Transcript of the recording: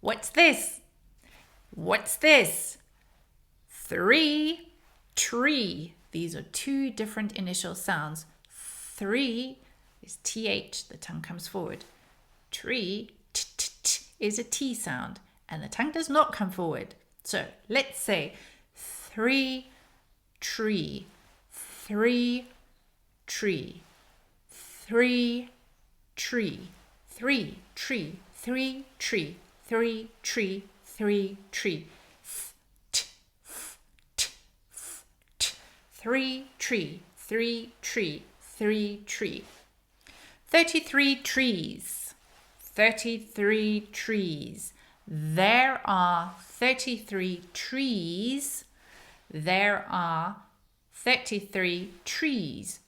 What's this? What's this? 3, tree. These are two different initial sounds. 3 is TH, the tongue comes forward. Tree, t is a T sound, and the tongue does not come forward. So let's say 3, tree, 3, tree, 3, tree, 3, tree, 3, tree, 3, tree, 3, tree. 3, tree, 3, tree, 3, tree. 33 trees, 33 trees. There are 33 trees. There are 33 trees.